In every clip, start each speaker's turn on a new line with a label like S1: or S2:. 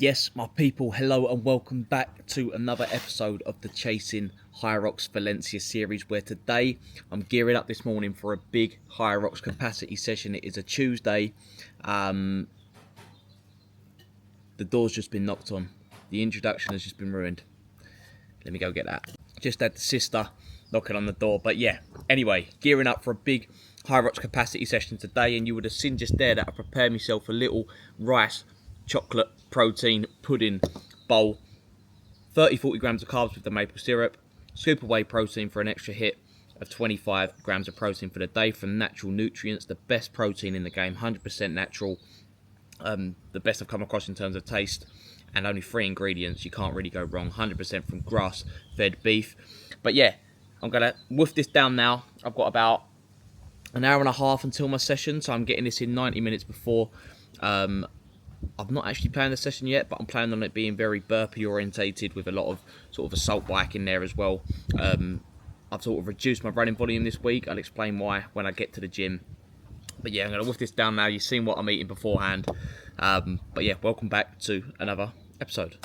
S1: Yes, my people, hello and welcome back to another episode of the Chasing Hyrox Valencia series, where today I'm gearing up this morning for a big Hyrox capacity session. It is a Tuesday. The door's just been knocked on. The introduction has just been ruined. Let me go get that. Just had the sister knocking on the door. But yeah, anyway, gearing up for a big Hyrox capacity session today, and you would have seen just there that I prepared myself a little rice chocolate protein pudding bowl, 30-40 grams of carbs with the maple syrup, scoop of whey protein for an extra hit of 25 grams of protein for the day from Natural Nutritionist, the best protein in the game, 100% natural, the best I've come across in terms of taste, and only 3 ingredients. You can't really go wrong, 100% from grass-fed beef. But yeah, I'm going to wolf this down now. I've got about an hour and a half until my session, so I'm getting this in 90 minutes before. I've not actually planned the session yet, but I'm planning on it being very burpee orientated with a lot of sort of assault bike in there as well. I've sort of reduced my running volume this week. I'll explain why when I get to the gym. But yeah, I'm going to wolf this down now. You've seen what I'm eating beforehand. But yeah, welcome back to another episode.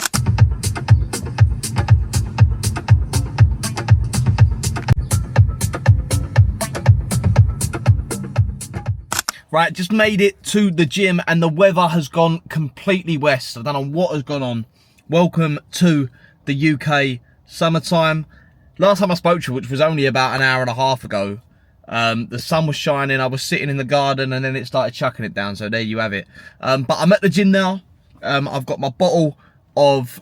S1: Right, just made it to the gym and the weather has gone completely west. I don't know what has gone on. Welcome to the UK summertime. Last time I spoke to you, which was only about an hour and a half ago, the sun was shining. I was sitting in the garden and then it started chucking it down. So there you have it. But I'm at the gym now. I've got my bottle of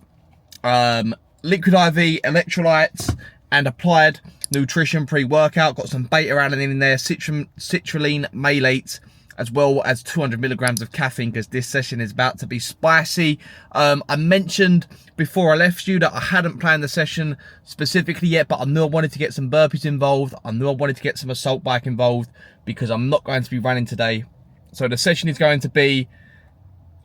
S1: liquid IV electrolytes and applied nutrition pre-workout. Got some beta-alanine in there, citrulline malate, as well as 200 milligrams of caffeine, because this session is about to be spicy. I mentioned before I left you that I hadn't planned the session specifically yet, but I knew I wanted to get some burpees involved. I knew I wanted to get some assault bike involved because I'm not going to be running today. So the session is going to be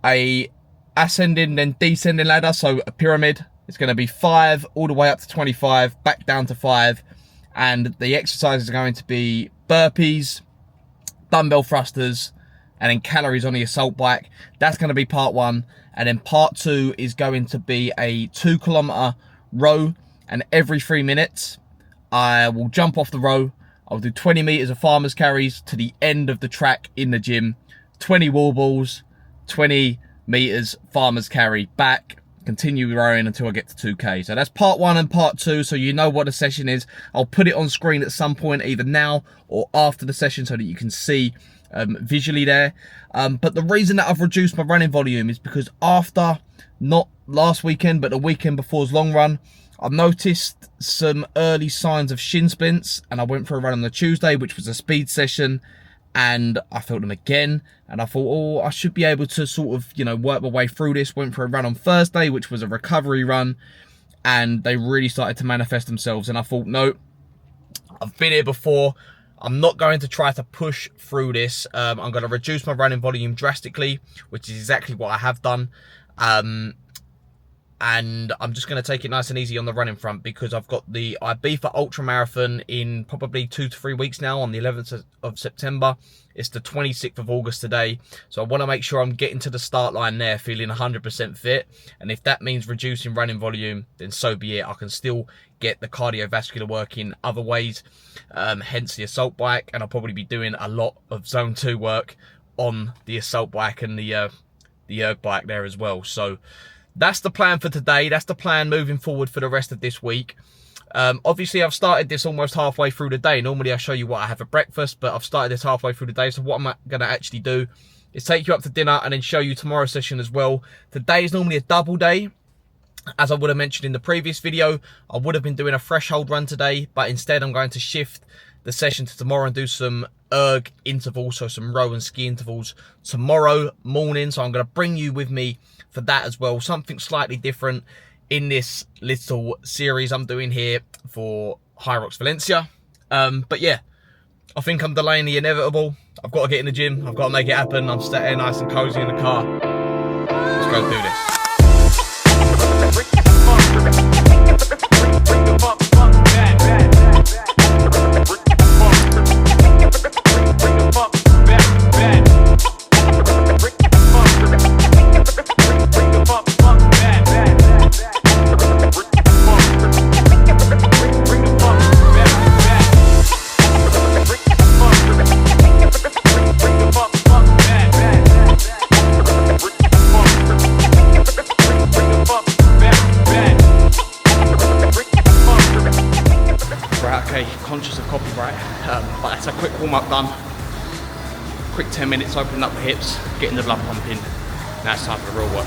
S1: a ascending then descending ladder, so a pyramid. It's going to be 5 all the way up to 25, back down to 5. And the exercises are going to be burpees, dumbbell thrusters, and then calories on the assault bike. That's going to be part 1. And then part 2 is going to be a 2-kilometer row. And every 3 minutes, I will jump off the row. I'll do 20 meters of farmer's carries to the end of the track in the gym. 20 wall balls, 20 meters farmer's carry back. Continue rowing until I get to 2K. So that's part 1 and part 2, so you know what the session is. I'll put it on screen at some point, either now or after the session, so that you can see visually there. But the reason that I've reduced my running volume is because after, not last weekend, but the weekend before's long run, I've noticed some early signs of shin splints, and I went for a run on the Tuesday, which was a speed session, and I felt them again, and I thought, oh, I should be able to sort of, you know, work my way through this. Went for a run on Thursday, which was a recovery run, and they really started to manifest themselves, and I thought, no, I've been here before. I'm not going to try to push through this. I'm going to reduce my running volume drastically, which is exactly what I have done. And I'm just going to take it nice and easy on the running front, because I've got the Ibiza Ultra Marathon in probably 2 to 3 weeks now, on the 11th of September. It's the 26th of August today. So I want to make sure I'm getting to the start line there feeling 100% fit. And if that means reducing running volume, then so be it. I can still get the cardiovascular work in other ways, hence the assault bike. And I'll probably be doing a lot of zone 2 work on the assault bike and the erg bike there as well. So that's the plan for today. That's the plan moving forward for the rest of this week. Obviously, I've started this almost halfway through the day. Normally, I show you what I have for breakfast, but I've started this halfway through the day. So what I'm going to actually do is take you up to dinner and then show you tomorrow's session as well. Today is normally a double day. As I would have mentioned in the previous video, I would have been doing a threshold run today, but instead I'm going to shift the session to tomorrow and do some erg intervals, so some row and ski intervals tomorrow morning. So I'm going to bring you with me for that as well. Something slightly different in this little series I'm doing here for Hyrox Valencia. But yeah, I think I'm delaying the inevitable. I've got to get in the gym. I've got to make it happen. I'm sat here nice and cozy in the car. Let's go do this. copyright. But that's a quick warm-up done. Quick 10 minutes opening up the hips, getting the blood pumping. Now it's time for the real work.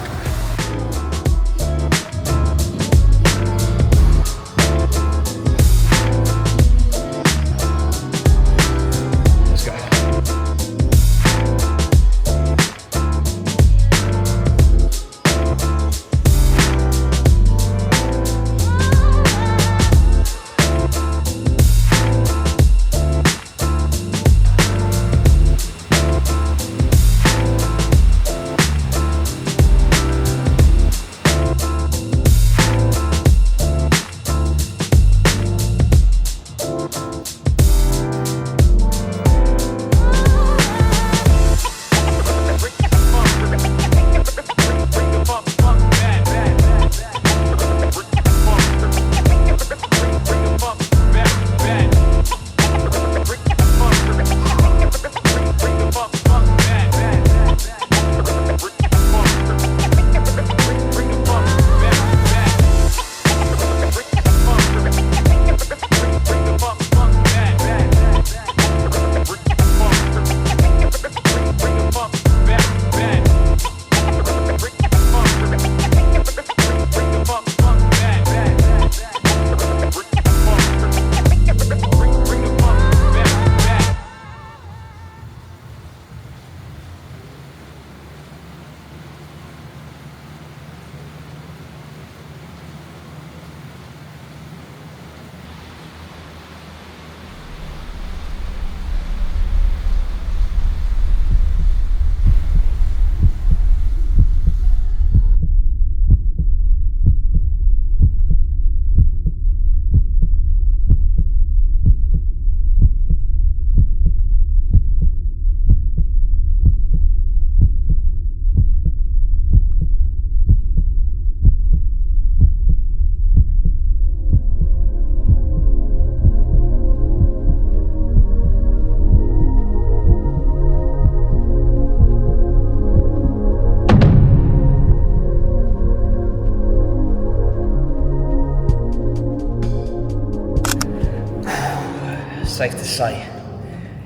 S1: Safe to say,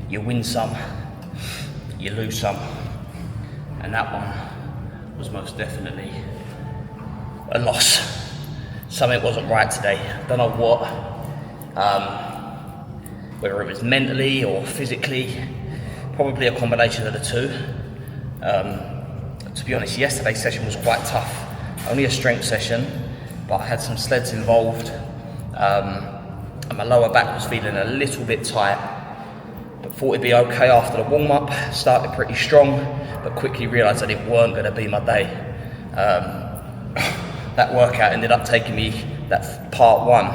S1: you win some, you lose some, and that one was most definitely a loss. Something wasn't right today. Don't know what, whether it was mentally or physically, probably a combination of the two. To be honest, yesterday's session was quite tough. Only a strength session, but I had some sleds involved. And my lower back was feeling a little bit tight, but thought it'd be okay after the warm-up. Started pretty strong, but quickly realised that it weren't going to be my day. That workout ended up taking me, that part one,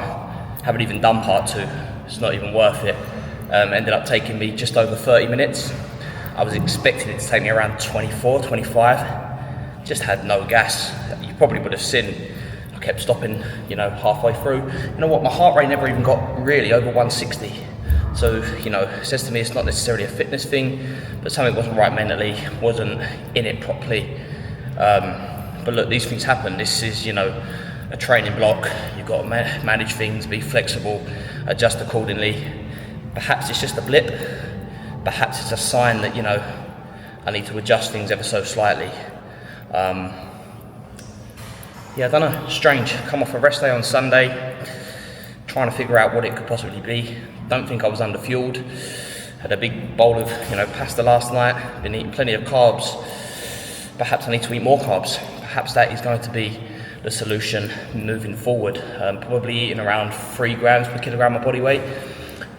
S1: haven't even done part two, it's not even worth it. Ended up taking me just over 30 minutes. I was expecting it to take me around 24, 25. Just had no gas. You probably would have seen I kept stopping, halfway through. You know what, my heart rate never even got really over 160. So, it says to me it's not necessarily a fitness thing, but something wasn't right mentally, wasn't in it properly. But look, these things happen. This is, a training block. You've got to manage things, be flexible, adjust accordingly. Perhaps it's just a blip. Perhaps it's a sign that, I need to adjust things ever so slightly. Yeah, I don't know, strange. Come off a rest day on Sunday, trying to figure out what it could possibly be. Don't think I was underfueled. Had a big bowl of, pasta last night, been eating plenty of carbs. Perhaps I need to eat more carbs. Perhaps that is going to be the solution moving forward. Probably eating around 3 grams per kilogram of body weight,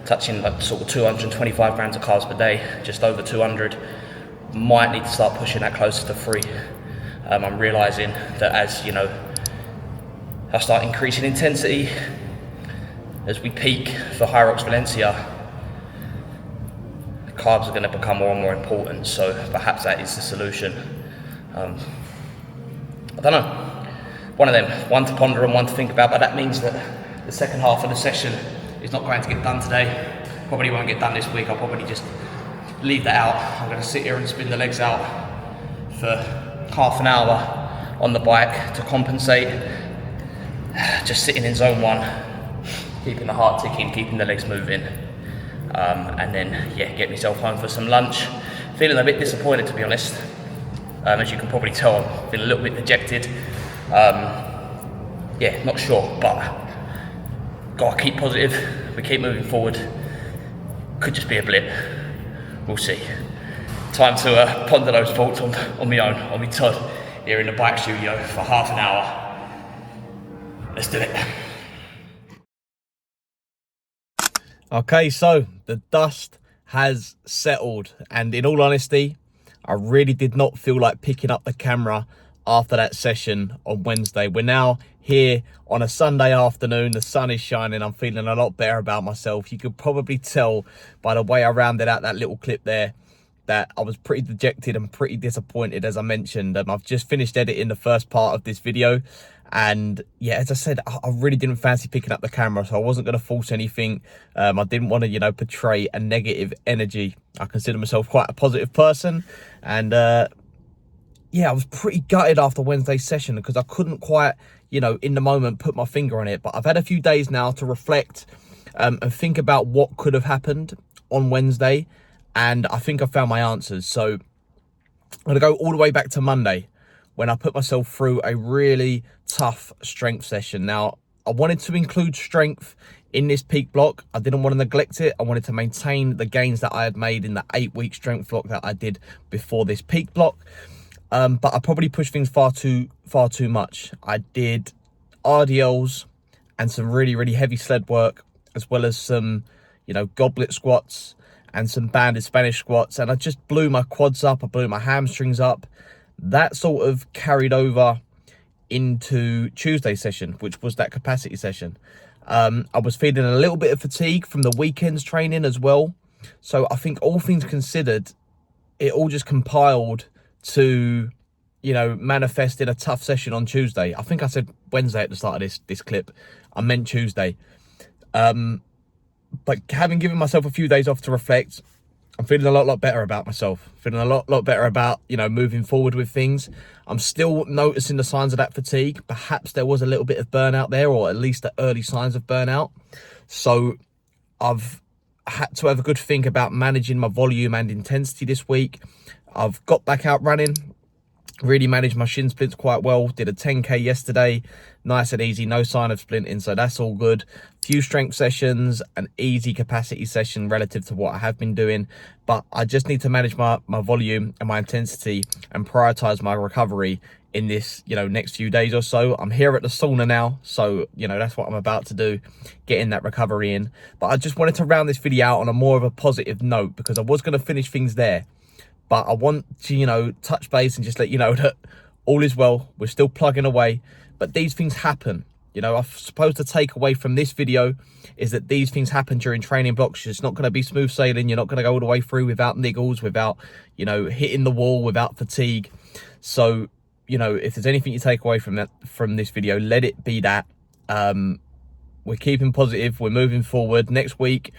S1: touching like sort of 225 grams of carbs per day, just over 200. Might need to start pushing that closer to 3. I'm realising that as, I start increasing intensity, as we peak for Hyrox Valencia, carbs are going to become more and more important, so perhaps that is the solution. I don't know, one of them, one to ponder and one to think about, but that means that the second half of the session is not going to get done today, probably won't get done this week. I'll probably just leave that out. I'm going to sit here and spin the legs out for half an hour on the bike to compensate, just sitting in zone 1, keeping the heart ticking, keeping the legs moving,
S2: and then yeah, get myself home for some lunch. Feeling a bit disappointed, to be honest. As you can probably tell, I'm feeling a little bit dejected. Yeah, not sure, but gotta keep positive. We keep moving forward. Could just be a blip. We'll see. Time to ponder those thoughts on my own, on my Todd, here in the bike studio for half an hour. Let's do it.
S1: Okay, so the dust has settled, and in all honesty, I really did not feel like picking up the camera after that session on Wednesday. We're now here on a Sunday afternoon. The sun is shining. I'm feeling a lot better about myself. You could probably tell by the way I rounded out that little clip there that I was pretty dejected and pretty disappointed, as I mentioned. I've just finished editing the first part of this video, and yeah, as I said, I really didn't fancy picking up the camera, so I wasn't going to force anything. I didn't want to, you know, portray a negative energy. I consider myself quite a positive person, and yeah, I was pretty gutted after Wednesday's session because I couldn't quite, you know, in the moment put my finger on it. But I've had a few days now to reflect and think about what could have happened on Wednesday, and I think I found my answers. So I'm going to go all the way back to Monday, when I put myself through a really tough strength session. Now, I wanted to include strength in this peak block. I didn't want to neglect it. I wanted to maintain the gains that I had made in the 8-week strength block that I did before this peak block. But I probably pushed things far too much. I did RDLs and some really heavy sled work, as well as some, you know, goblet squats and some banded Spanish squats. And I just blew my quads up. I blew my hamstrings up. That sort of carried over into Tuesday's session, which was that capacity session. I was feeling a little bit of fatigue from the weekend's training as well. So I think all things considered, it all just compiled to, you know, manifest in a tough session on Tuesday. I think I said Wednesday at the start of this clip. I meant Tuesday. But having given myself a few days off to reflect, I'm feeling a lot better about myself. Feeling a lot better about, you know, moving forward with things. I'm still noticing the signs of that fatigue. Perhaps there was a little bit of burnout there, or at least the early signs of burnout. So I've had to have a good think about managing my volume and intensity this week. I've got back out running, really managed my shin splints quite well. Did a 10K yesterday, nice and easy, no sign of splinting, so that's all good. Few strength sessions, an easy capacity session relative to what I have been doing, but I just need to manage my volume and my intensity and prioritize my recovery in this, you know, next few days or so. I'm here at the sauna now, so, you know, that's what I'm about to do, getting that recovery in. But I just wanted to round this video out on a more of a positive note, because I was going to finish things there. But I want to, you know, touch base and just let you know that all is well. We're still plugging away, but these things happen. You know, I'm supposed to take away from this video is that these things happen during training blocks. It's not going to be smooth sailing. You're not going to go all the way through without niggles, without, you know, hitting the wall, without fatigue. So, you know, if there's anything you take away from this video, let it be that. We're keeping positive. We're moving forward. Next week,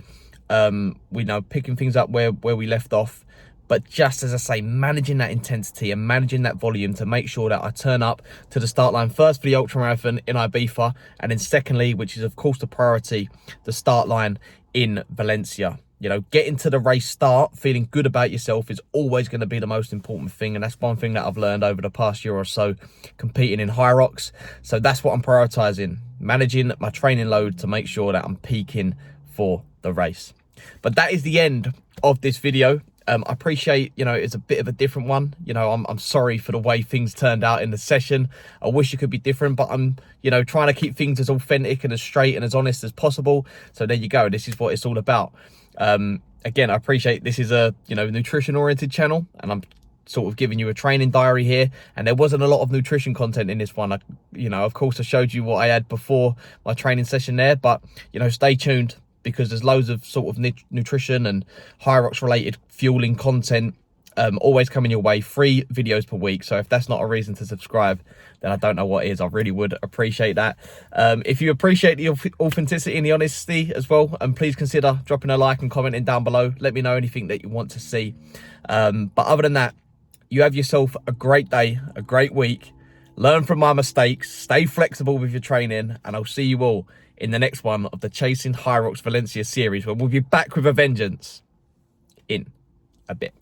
S1: we know picking things up where we left off. But just as I say, managing that intensity and managing that volume to make sure that I turn up to the start line first for the ultramarathon in Ibiza, and then secondly, which is of course the priority, the start line in Valencia. You know, getting to the race start, feeling good about yourself is always going to be the most important thing. And that's one thing that I've learned over the past year or so competing in Hyrox. So that's what I'm prioritizing, managing my training load to make sure that I'm peaking for the race. But that is the end of this video. I appreciate, you know, it's a bit of a different one. You know, I'm sorry for the way things turned out in the session. I wish it could be different, but I'm, you know, trying to keep things as authentic and as straight and as honest as possible. So there you go. This is what it's all about. Again, I appreciate this is a, you know, nutrition oriented channel, and I'm sort of giving you a training diary here, and there wasn't a lot of nutrition content in this one. You know, of course I showed you what I had before my training session there, but, you know, stay tuned, because there's loads of sort of nutrition and Hyrox related fueling content always coming your way, 3 videos per week. So if that's not a reason to subscribe, then I don't know what is. I really would appreciate that. If you appreciate the authenticity and the honesty as well, please consider dropping a like and commenting down below. Let me know anything that you want to see. But other than that, you have yourself a great day, a great week, learn from my mistakes, stay flexible with your training, and I'll see you all in the next one of the Chasing Hyrox Valencia series, where we'll be back with a vengeance in a bit.